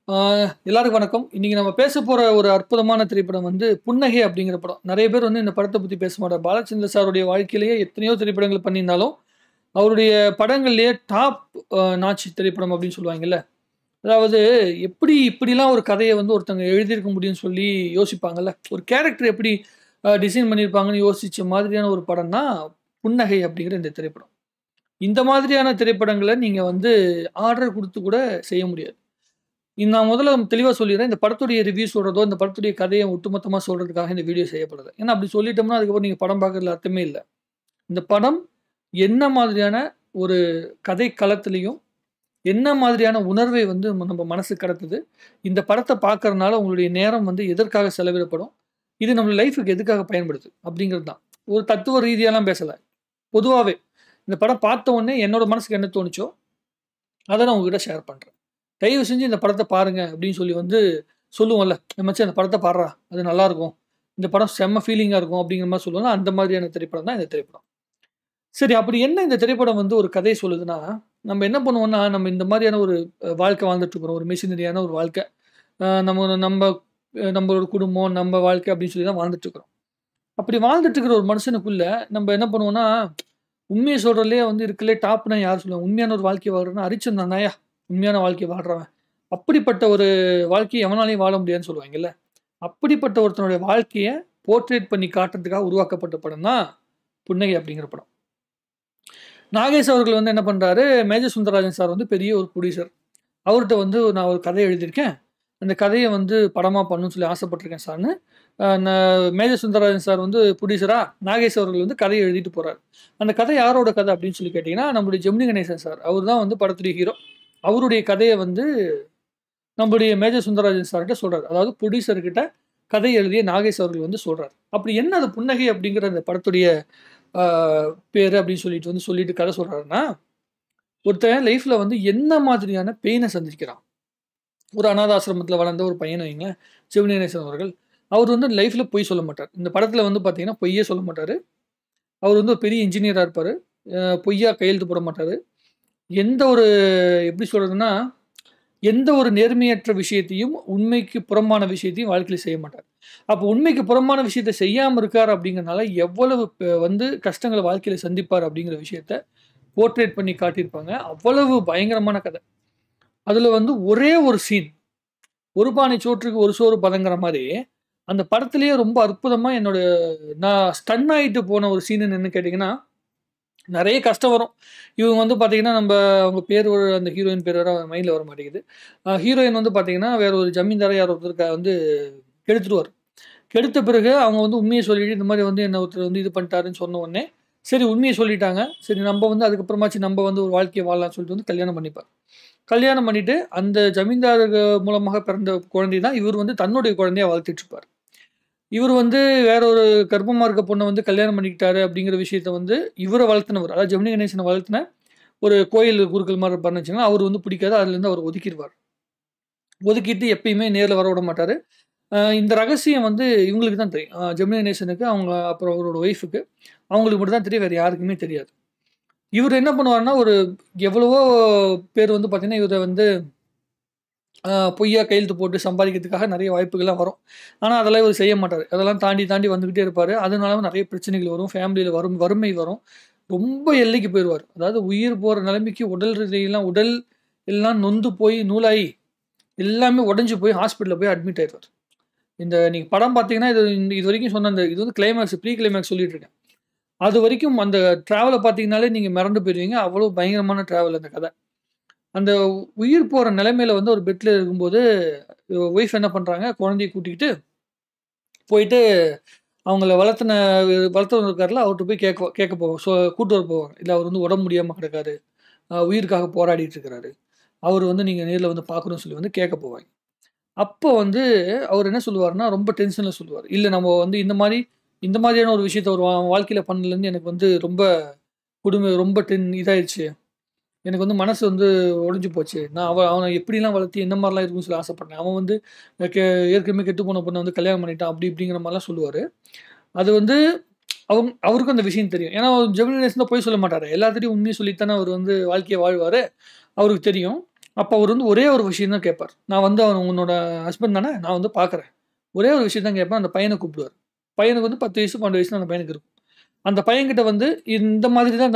ஆ எல்லாருக்கும் வணக்கம். இன்னைக்கு நம்ம பேசப்போற ஒரு அற்புதமான திரைப்படம் வந்து புன்னகை அப்படிங்கிற படம். நெறைய பேர் வந்து இந்த படத்த பத்தி பேச மாட்டாங்க. பாலச்சந்தர் சாருடைய வாழ்க்கையிலேயே எத்தனையோ திரைப்படங்கள் பண்ணியிருந்தாலும், அவருடைய படங்கள்லயே டாப் நாச் திரைப்படம் அப்படின்னு சொல்லுவாங்கல்ல. அதாவது எப்படி இப்படிலாம் ஒரு கதைய வந்து ஒருத்தங்க எழுதியிருக்க முடியும்னு சொல்லி யோசிப்பாங்கல்ல. ஒரு கேரக்டர் எப்படி டிசைன் பண்ணியிருப்பாங்கன்னு யோசிச்ச மாதிரியான ஒரு படம் தான் புன்னகை அப்படிங்கிற இந்த திரைப்படம். இந்த மாதிரியான திரைப்படங்கள நீங்க வந்து ஆர்டர் குடுத்து கூட செய்ய முடியாது. நான் முதல்ல தெளிவா சொல்லிர்றேன். இந்த படத்துடைய ரிவ்யூ சொல்றதோ, இந்த படத்துடைய கதைய ஒட்டுமொத்தமா சொல்றதுக்காக இந்த வீடியோ செய்யப்படல. ஏன்னா அப்படி சொல்லிட்டோம்னா, அதுக்கப்புறம் நீங்க படம் பார்க்கறதுல அர்த்தமே இல்ல. இந்த படம் என்ன மாதிரியான ஒரு கதை களத்திலயும், என்ன மாதிரியான உணர்வை வந்து நம்ம மனசுக்கு கடத்துது, இந்த படத்த பார்க்கறனால உங்களுடைய நேரம் வந்து எதற்காக செலவிடப்படும், இது நம்ம லைஃப்‌க்கு எதுக்காக பயன்படுது அப்படிங்கிறது தான். ஒரு தத்துவ ரீதியாலாம் பேசல. பொதுவாவே இந்த படம் பார்த்த உடனே என்னோட மனசுக்கு என்ன தோணுச்சோ, அத நான் உங்ககிட்ட ஷேர் பண்றேன். தயவு செஞ்சு இந்த படத்த பாருங்க அப்படின்னு சொல்லி வந்து சொல்லுவோம்ல. மச்சான் இந்த படத்த பார்றா. அது நல்லாருக்கும். இந்த படம் செம்ம ஃபீலிங்கா இருக்கும் அப்படிங்கிற மாரி சொல்லுவோம்ல. அந்த மாதிரியான திரைப்படம் தான் இந்த திரைப்படம். சரி அப்படி என்ன இந்த திரைப்படம் வந்து ஒரு கதை சொல்லுதுன்னா, நம்ம என்ன பண்ணுவோம்னா, நம்ம இந்த மாரியான ஒரு வாழ்க்கை வாழ்ந்துட்டு இருக்கிறோம். ஒரு மிஷினரியான ஒரு வாழ்க்கை. நம்ம நம்ப நம்மளோட குடும்பம், நம்ம வாழ்க்கை அப்படின்னு சொல்லி தான் வாழ்ந்துட்டு இருக்கிறோம். அப்படி வாழ்ந்துட்டு இருக்கிற ஒரு மனுஷனுக்குள்ள நம்ம என்ன பண்ணுவோம்னா, உண்மைய சொல்றதுலயே வந்து இருக்கறதுலயே டாப்னா யார் சொல்லுவாங்க? உண்மையான ஒரு வாழ்க்கை வாழ்றதுன்னா ஹரிச்சந்திரன் தான்யா உண்மையான வாழ்க்கை வாழ்றவன். அப்படிப்பட்ட ஒரு வாழ்க்கைய எவனாலயும் வாழ முடியாதுன்னு சொல்லுவாங்கல்ல. அப்படிப்பட்ட ஒருத்தனுடைய வாழ்க்கைய போர்ட்ரேட் பண்ணி காட்டுறதுக்காக உருவாக்கப்பட்ட படம் தான் புன்னகை அப்படிங்கிற படம். நாகேஷ் அவர்கள் வந்து என்ன பண்றாரு, மேஜர் சுந்தரராஜன் சார் வந்து பெரிய ஒரு புரொடியூசர். அவர்ட்ட வந்து நான் ஒரு கதை எழுதியிருக்கேன். அந்த கதைய வந்து படமா பண்ணணும்னு சொல்லி ஆசைப்பட்டுருக்கேன் சார்ன்னு, மேஜர் சுந்தரராஜன் சார் வந்து புரொடியூசரா, நாகேஷ் அவர்கள் வந்து கதைய எழுதிட்டு போறாரு. அந்த கதை யாரோட கதை அப்படின்னு சொல்லி கேட்டீங்கன்னா, நம்முடைய ஜெமினி கணேசன் சார். அவர் தான் வந்து படத்துடைய ஹீரோ. அவருடைய கதைய வந்து நம்முடைய மேஜர் சுந்தரராஜன் சார்கிட்ட சொல்றாரு. அதாவது புரொடியூசர் கிட்ட கதை எழுதிய நாகேஷ் அவர்கள் வந்து சொல்றாரு. அப்படி என்ன அது புன்னகை அப்படிங்கிற அந்த படத்துடைய ஆ பேரு அப்படின்னு சொல்லிட்டு வந்து சொல்லிட்டு கதை சொல்றாருன்னா, ஒருத்தன் லைஃப்ல வந்து என்ன மாதிரியான பெயின சந்திக்கிறான். ஒரு அநாத ஆசிரமத்தில வளர்ந்த ஒரு பையன வையுங்களேன், ஜெமினி கணேசன் அவர்கள். அவர் வந்து லைஃப்ல பொய் சொல்ல மாட்டார். இந்த படத்தில வந்து பார்த்தீங்கன்னா, பொய்யே சொல்ல மாட்டாரு. அவர் வந்து ஒரு பெரிய இன்ஜினியரா இருப்பாரு. பொய்யா கையெழுத்து போட மாட்டாரு. எந்த ஒரு எப்படி சொல்றதுன்னா, எந்த ஒரு நேர்மையற்ற விஷயத்தையும், உண்மைக்கு புறம்பான விஷயத்தையும் வாழ்க்கையில செய்ய மாட்டார். அப்போ உண்மைக்கு புறம்பான விஷயத்த செய்யாம இருக்காரு அப்படிங்கிறனால, எவ்வளவு வந்து கஷ்டங்கள வாழ்க்கையில சந்திப்பார் அப்படிங்கிற விஷயத்த போர்ட்ரேட் பண்ணி காட்டியிருப்பாங்க. அவ்வளவு பயங்கரமான கதை. அதுல வந்து ஒரே ஒரு சீன், "ஒரு பானை சோற்றுக்கு ஒரு சோறு பதங்கிற" மாரி, அந்த படத்திலேயே ரொம்ப அற்புதமா நான் ஸ்டன் ஆயிட்டு போன ஒரு சீன் என்னன்னு கேட்டீங்கன்னா, நெறைய கஷ்டம் வரும். இவங்க வந்து பார்த்தீங்கன்னா, அவங்க பேர் அந்த ஹீரோயின் பேர் வேற மைண்ட்ல வர மாட்டேங்குது. ஹீரோயின் வந்து பார்த்தீங்கன்னா, வேற ஒரு ஜமீன்தார யாரோ ஒருத்தர் வந்து கெடுத்துருவாரு. கெடுத்த பிறகு அவங்க வந்து உண்மைய சொல்லிட்டு, இந்த மாரி வந்து என்ன ஒருத்தர் வந்து இது பண்ணிட்டாருன்னு சொன்ன உடனே, சரி உண்மைய சொல்லிட்டாங்க. சரி நம்ப வந்து அதுக்கப்புறமாச்சும் நம்ப வந்து ஒரு வாழ்க்கைய வாழலாம்னு சொல்லிட்டு வந்து கல்யாணம் பண்ணிப்பார். கல்யாணம் பண்ணிட்டு, அந்த ஜமீன்தார் மூலமாக பிறந்த குழந்தைய தான் இவர் வந்து தன்னுடைய குழந்தையா வளர்த்துட்டு இருப்பார். இவர் வந்து வேற ஒரு கர்ப்பமா இருக்க பொண்ண வந்து கல்யாணம் பண்ணிக்கிட்டாரு அப்படிங்கிற விஷயத்த வந்து இவர வளர்த்துனவர். அதாவது ஜெமினி கணேசன வளர்த்துன ஒரு கோயில் குருக்கள் மாரி இருப்பாருன்னு வச்சுக்கோங்களேன். அவரு வந்து பிடிக்காது. அதுலேருந்து அவர ஒதுக்கிருவாரு. ஒதுக்கிட்டு எப்பயுமே நேர்ல வரவிட மாட்டாரு. இந்த ரகசியம் வந்து இவங்களுக்கு தான் தெரியும். ஜெமினி கணேசனுக்கு, அவங்க அப்புறம் அவரோட ஒய்ஃப்‌க்கு. அவங்களுக்கு மட்டும் தான் தெரியும். வேற யாருக்குமே தெரியாது. இவரு என்ன பண்ணுவாருன்னா, எவ்வளவோ பேர் வந்து பார்த்தீங்கன்னா, இவர வந்து பொய்யா கையெழுத்து போட்டு சம்பாதிக்கிறதுக்காக நெறைய வாய்ப்புகள்லாம் வரும். ஆனா, அதெல்லாம் இவரு செய்ய மாட்டாரு. அதெல்லாம் தாண்டி, தாண்டி வந்துகிட்டே இருப்பாரு. அதனால நெறைய பிரச்சனைகள் வரும். ஃபேமிலில வறுமை வரும். ரொம்ப எல்லைக்கு போயிருவாரு. அதாவது உயிர் போற நிலைமைக்கு உடல் எல்லாம் நொந்து போய் நூலாயி, எல்லாமே உடைஞ்சு போய் ஹாஸ்பிட்டல்ல போய் அட்மிட் ஆயிருவாரு. நீங்க படம் பார்த்தீங்கன்னா, இதுவரைக்கும் சொன்ன இது வந்து கிளைமாக்ஸ், ப்ரீ கிளைமாக்ஸ் சொல்லிட்டு இருக்கேன். அதுவரைக்கும் அந்த டிராவல பார்த்தீங்கன்னாலே நீங்க மிரண்டு போயிருவீங்க. அவ்வளோ பயங்கரமான டிராவல் அந்த கத. அந்த உயிர் போற நிலைமையில வந்து ஒரு பெட்ல இருக்கும்போது, ஒய்ஃப் என்ன பண்றாங்க, குழந்தைய கூட்டிக்கிட்டு போயிட்டு அவங்கள வளர்த்தவர் இருக்கார்ல, அவர்ட்ட போய் கேட்க போவோம். கூட்டு வர போவாங்க. இல்ல அவர் வந்து உடம்பு முடியாம கிடக்காரு. உயிருக்காக போராடிட்டு இருக்கிறாரு. அவரு வந்து நீங்க நேர்ல வந்து பார்க்கணும்னு சொல்லி வந்து கேட்க போவாங்க. அப்போ வந்து அவரு என்ன சொல்லுவாருன்னா, ரொம்ப டென்ஷன்ல சொல்லுவாரு. இல்ல நம்ம வந்து இந்த மாதிரியான ஒரு விஷயத்த ஒரு வாழ்க்கையில பண்ணதுலேருந்து எனக்கு வந்து ரொம்ப ரொம்ப இதாயிருச்சு. எனக்கு வந்து மனசு வந்து உடைஞ்சு போச்சு. நான் அவன எப்படிலாம் வளர்த்து என்ன மாரிலாம் இருக்கும்னு சொல்லி ஆசைப்பட்டேன். அவன் வந்து அ கெ ஏற்கனவே கெட்டு போன பொண்ண வந்து கல்யாணம் பண்ணிட்டான். அப்படி இப்படிங்கிற மாரிலாம் சொல்லுவாரு. அது வந்து அவருக்கும் அந்த விஷயம் தெரியும். ஏன்னா ஜெமினி கணேசன் தான் பொய் சொல்ல மாட்டாரு. எல்லாத்துட்டயும் உண்மைய சொல்லிட்டு தானே அவரு வந்து வாழ்க்கைய வாழ்வாரு. அவருக்கு தெரியும். அப்ப அவரு வந்து ஒரே ஒரு விஷயம் தான் கேட்பார். நான் வந்து உன்னோட ஹஸ்பண்ட் தானே? நான் வந்து பார்க்குறேன். ஒரே ஒரு விஷயம் தான் கேட்பேன். அந்த பையன கூப்பிடுவாரு. பையனுக்கு வந்து 10 வயசு, 12 வயசு தான் அந்த பையனுக்கு இருக்கும். அந்த பையன்கிட்ட வந்து இந்த மாதிரி தான்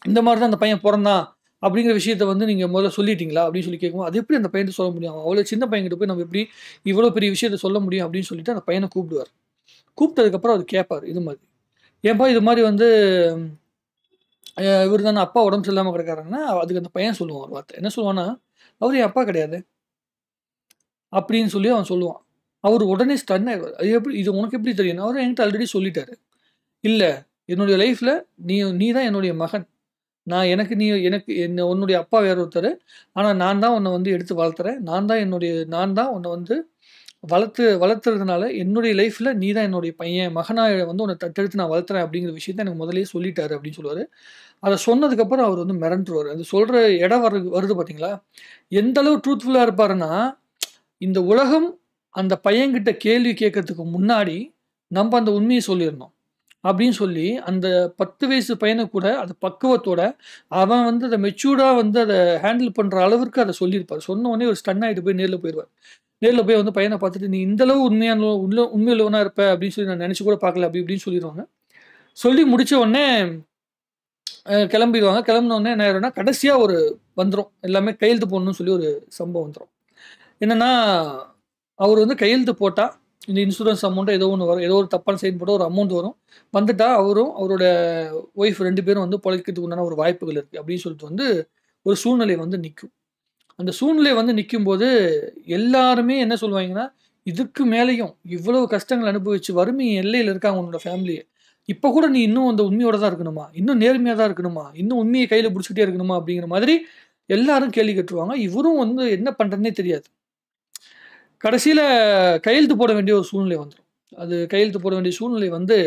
இந்த மாரி தான் அந்த பையன் பொறந்தான். அப்படிங்கிற விஷயத்த வந்து நீங்க முதல்ல சொல்லிட்டீங்களா? அப்படின்னு சொல்லி கேட்கும்போது, அது எப்படி அந்த பையன்ட்ட சொல்ல முடியும்? அவன் அவ்வளோ சின்ன பையன்கிட்ட போய் நம்ம எப்படி இவ்வளோ பெரிய விஷயத்த சொல்ல முடியும்? அப்படின்னு சொல்லிட்டு அந்த பையன கூப்பிடுவாரு. கூப்பிட்டதுக்கப்புறம் அவரு கேட்பாரு இது மாரி. ஏன்பா இது மாரி வந்து இவரு தான அப்பா உடம்பு சரியில்லாம கிடக்காருன்னா, அதுக்கு அந்த பையன் சொல்லுவான் ஒரு வார்த்தை. என்ன சொல்லுவான்னா, "அவரு என் அப்பா கிடையாது." அப்படின்னு சொல்லி அவன் சொல்லுவான். அவரு உடனே ஸ்டன் ஆயிருவாரு. "அது எப்படி இது உனக்கு எப்படி தெரியும்?" அவரு என்கிட்ட ஆல்ரெடி சொல்லிட்டாரு. "இல்ல, என்னுடைய லைஃப்ல நீ நீ தான் என்னுடைய மகன். எனக்கு உன்னுடைய அப்பா வேற ஒருத்தரு. ஆனா நான் தான் உன்ன வந்து எடுத்து வளர்த்துறேன். நான் தான் உன்ன வந்து வளர்த்துறதுனால என்னுடைய லைஃப்ல நீ தான் என்னுடைய பையன். மகனா வந்து உன்ன தத்தெடுத்து நான் வளர்த்துறேன் அப்படிங்கிற விஷயத்த எனக்கு முதல்லயே சொல்லிட்டாரு" அப்படின்னு சொல்லுவாரு. அத சொன்னதுக்கப்புறம் அவர் வந்து மிரண்டுருவாரு. அது சொல்ற இடம் வருது பார்த்தீங்களா? எந்த அளவு ட்ரூத்ஃபுல்லா இருப்பாருன்னா, இந்த உலகம் அந்த பையன்கிட்ட கேள்வி கேட்கறதுக்கு முன்னாடி, நம்ப அந்த உண்மைய சொல்லிறணும். அப்படின்னு சொல்லி, அந்த 10 வயசு பையனுக்கு கூட அது பக்குவத்தோட, அவன் வந்து அத மெச்சூர்டா வந்து அத ஹேண்டில் பண்ற அளவிற்கு அத சொல்லியிருப்பாரு. சொன்ன உடனே ஒரு ஸ்டன் ஆயிட்டு போய் நேர்ல போயிருவாரு. நேர்ல போய் வந்து பையன பார்த்துட்டு, "நீ இந்த அளவு உண்மையுள்ளவனா இருப்ப அப்படின்னு சொல்லி நான் நெனச்சு கூட பார்க்கல." அப்படி இப்படின்னு சொல்லிருவாங்க. சொல்லி முடிச்ச உடனே கிளம்பிருவாங்க. கிளம்புன உடனே என்ன ஆயிரும்னா, கடைசியா ஒரு வந்துரும். எல்லாமே கையெழுத்து போடணும்னு சொல்லி ஒரு சம்பவம் வந்துரும். என்னன்னா, அவரு வந்து கையெழுத்து போட்டா, இந்த இன்சூரன்ஸ் அமௌண்ட்டோ ஏதோ ஒண்ணு வரும். ஏதோ ஒரு தப்பான சைன் போட்டா ஒரு அமௌண்ட் வரும். வந்துட்டா அவரும், அவரோட ஒய்ஃப் 2 பேரும் வந்து பொழைக்கிறதுக்கு உண்டான ஒரு வாய்ப்புகள் இருக்கு. அப்படின்னு சொல்லிட்டு வந்து ஒரு சூழ்நிலை வந்து நிக்கும். அந்த சூழ்நிலை வந்து நிக்கும்போது, எல்லாருமே என்ன சொல்லுவாங்கன்னா, இதுக்கு மேலயும் இவ்வளவு கஷ்டங்கள் அனுபவிச்சு வறுமை எல்லையில இருக்காங்க உன்னோட ஃபேமிலி. இப்ப கூட நீ இன்னும் அந்த உண்மையோட தான் இருக்கணுமா? இன்னும் நேர்மையா தான் இருக்கணுமா? இன்னும் உண்மைய கையில புடிச்சுக்கிட்டே இருக்கணுமா? அப்படிங்கிற மாதிரி எல்லாரும் கேள்வி கேட்டுருவாங்க. இவரும் வந்து என்ன பண்றதுன்னே தெரியாது. கடைசியில கையெழுத்து போட வேண்டிய ஒரு சூழ்நிலை வந்துரும். அது கையெழுத்து போட வேண்டிய சூழ்நிலை வந்து,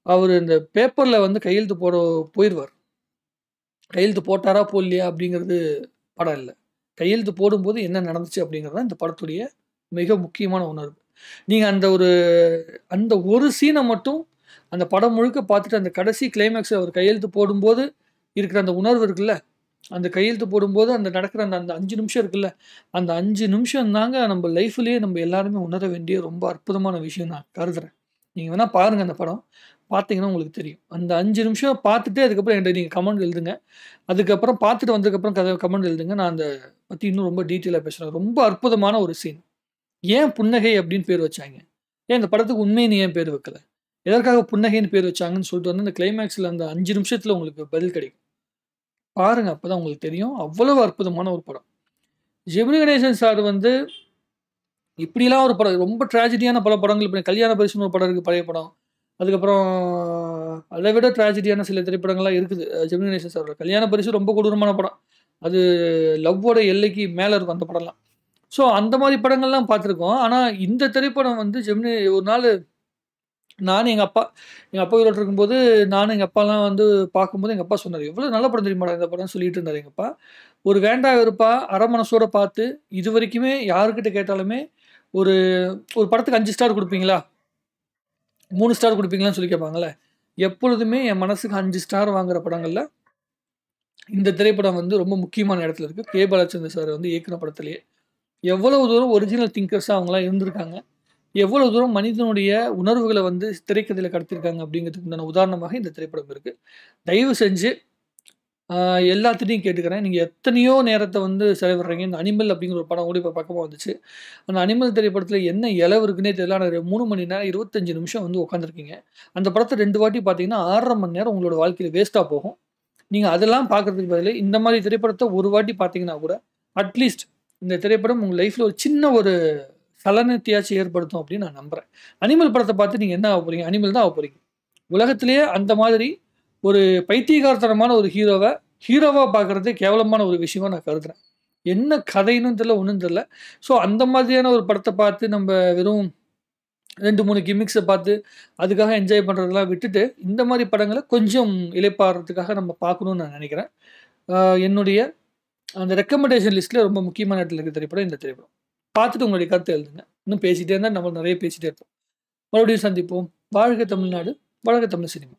அவரு இந்த பேப்பர்ல வந்து கையெழுத்து போட போயிருவாரு. கையெழுத்து போட்டாரா? போடலையா? அப்படிங்கிறது படம் இல்ல. கையெழுத்து போடும்போது என்ன நடந்துச்சு அப்படிங்கிறது தான் இந்த படத்துடைய மிக முக்கியமான உணர்வு. நீங்க அந்த ஒரு சீன மட்டும் அந்த படம் முழுக்க பார்த்துட்டு, அந்த கடைசி கிளைமாக்ஸ்ல அவர் கையெழுத்து போடும்போது இருக்கிற அந்த உணர்வு இருக்குல்ல, அந்த கையெழுத்து போடும்போது அந்த நடக்கிற அந்த அந்த 5 நிமிஷம் இருக்குல்ல, அந்த 5 நிமிஷம் தாங்க நம்ம லைஃப்லயே நம்ம எல்லாருமே உணர வேண்டிய ரொம்ப அற்புதமான விஷயம் நான் கருதுறேன். நீங்க வேணா பாருங்க அந்த படம். பார்த்தீங்கன்னா உங்களுக்கு தெரியும். அந்த 5 நிமிஷம் பார்த்துட்டு அதுக்கப்புறம் என்ட்ட நீங்க கமெண்ட் எழுதுங்க. அதுக்கப்புறம் பார்த்துட்டு வந்ததுக்கப்புறம் கமெண்ட் எழுதுங்க. நான் அத பத்தி இன்னும் ரொம்ப டீட்டெயிலா பேசுறேன். ரொம்ப அற்புதமான ஒரு சீன். ஏன் புன்னகை அப்படின்னு பேர் வச்சாங்க? ஏன் இந்த படத்துக்கு உண்மைன்னு ஏன் பேர் வைக்கல? எதற்காக புன்னகைன்னு பேர் வச்சாங்கன்னு சொல்லிட்டு வந்து அந்த கிளைமாக்ஸ்ல அந்த 5 நிமிஷத்துல உங்களுக்கு பதில் கிடைக்கும். பாருங்க. அப்பதான் உங்களுக்கு தெரியும். அவ்வளவு அற்புதமான ஒரு படம். ஜெமினி கணேசன் சார் வந்து இப்படிலாம் ஒரு படம் ரொம்ப ட்ராஜடியான பல படங்கள் இப்ப கல்யாண பரிசுன்னு ஒரு படம் இருக்கு பழைய படம். அதுக்கப்புறம் அத விட ட்ராஜடியான சில திரைப்படங்கள்லாம் இருக்குது. ஜெமினி கணேசன் சாரோட கல்யாண பரிசு ரொம்ப கொடூரமான படம். அது லவ்வோட எல்லைக்கு மேல இருக்கும் அந்த படம்லாம். ஸோ அந்த மாரி படங்கள்லாம் பார்த்துருக்கோம். ஆனா இந்த திரைப்படம் வந்து ஜெமினி ஒரு நாள் நானும் எங்க அப்பா உயிரோட இருக்கும்போது, நானும் எங்க அப்பாலாம் வந்து பார்க்கும்போது எங்க அப்பா சொன்னாரு, "எவ்வளோ நல்ல படம் தெரியுமாடா இந்த படம்னு" சொல்லிட்டு இருந்தாரு எங்க அப்பா. ஒரு வேண்டா வெறுப்பா அரை மனசோட பார்த்து, இதுவரைக்குமே யார்கிட்ட கேட்டாலுமே ஒரு ஒரு படத்துக்கு 5 ஸ்டார் குடுப்பீங்களா? 3 ஸ்டார் குடுப்பீங்களான்னு சொல்லி கேட்பாங்கல்ல. எப்பொழுதுமே என் மனசுக்கு 5 ஸ்டார் வாங்குற படங்கள்ல, இந்த திரைப்படம் வந்து ரொம்ப முக்கியமான இடத்துல இருக்கு. கே. பாலச்சந்தர் சார் வந்து இயக்குன படத்திலேயே. எவ்வளவு தூரம் ஒரிஜினல் திங்கர்ஸா அவங்கலாம் இருந்திருக்காங்க. எவ்வளவு தூரம் மனிதனுடைய உணர்வுகள வந்து திரைக்கதையில கடத்திருக்காங்க அப்படிங்கிறதுக்கு உண்டான உதாரணமாக இந்த திரைப்படம் இருக்கு. தயவு செஞ்சு அ எல்லாத்துட்டயும் கேட்டுக்கிறேன். நீங்க எத்தனையோ நேரத்த வந்து செலவிடுறீங்க. இந்த அனிமல் அப்படிங்கிற ஒரு படம் கூட இப்ப பக்கமா வந்துச்சு. அந்த அனிமல் திரைப்படத்தில என்ன இழவு இருக்குன்னே தெரியல. ஆனா 3 மணி நேரம் 25 நிமிஷம் வந்து உட்காந்துருக்கீங்க. அந்த படத்த 2 வாட்டி பார்த்தீங்கன்னா, 1/2 மணி நேரம் உங்களோட வாழ்க்கையில வேஸ்ட்டா போகும். நீங்க அதெல்லாம் பார்க்கறதுக்கு பதிலு, இந்த மாரி திரைப்படத்த ஒரு வாட்டி பார்த்தீங்கன்னா கூட, அட்லீஸ்ட் இந்த திரைப்படம் உங்க லைஃப்ல ஒரு சின்ன ஒரு சலனத்தையாச்சும் ஏற்படுத்தும் அப்படின்னு நான் நம்புறேன். அனிமல் படத்த பார்த்து நீங்க என்ன ஆகப் போறீங்க? அனிமல் தான் ஆகப் போறீங்க. உலகத்திலேயே அந்த மாதிரி ஒரு பைத்தியக்காரத்தனமான ஒரு ஹீரோவா பார்க்கறதே கேவலமான ஒரு விஷயமா நான் கருதுறேன். என்ன கதைன்னும் தெரியல, ஒண்ணும் தெரியல. ஸோ அந்த மாதிரியான ஒரு படத்த பார்த்து நம்ப வெறும் 2, 3 கிம்மிக்ஸ பார்த்து, அதுக்காக என்ஜாய் பண்றதெல்லாம் விட்டுட்டு, இந்த மாரி படங்கள கொஞ்சம் இளைப்பாறுறதுக்காக நம்ம பார்க்கணும்னு நான் நெனைக்கிறேன். அ என்னுடைய அந்த ரெக்கமெண்டேஷன் லிஸ்ட்ல ரொம்ப முக்கியமான இடத்துல இருக்க திரைப்படம் இந்த திரைப்படம். பார்த்துட்டு உங்களுடைய கருத்த எழுதுங்க. இன்னும் பேசிட்டே இருந்தா நம்ம நெறைய பேசிட்டே இருப்போம். மறுபடியும் சந்திப்போம். வாழ்க தமிழ்நாடு! வாழ்க தமிழ் சினிமா!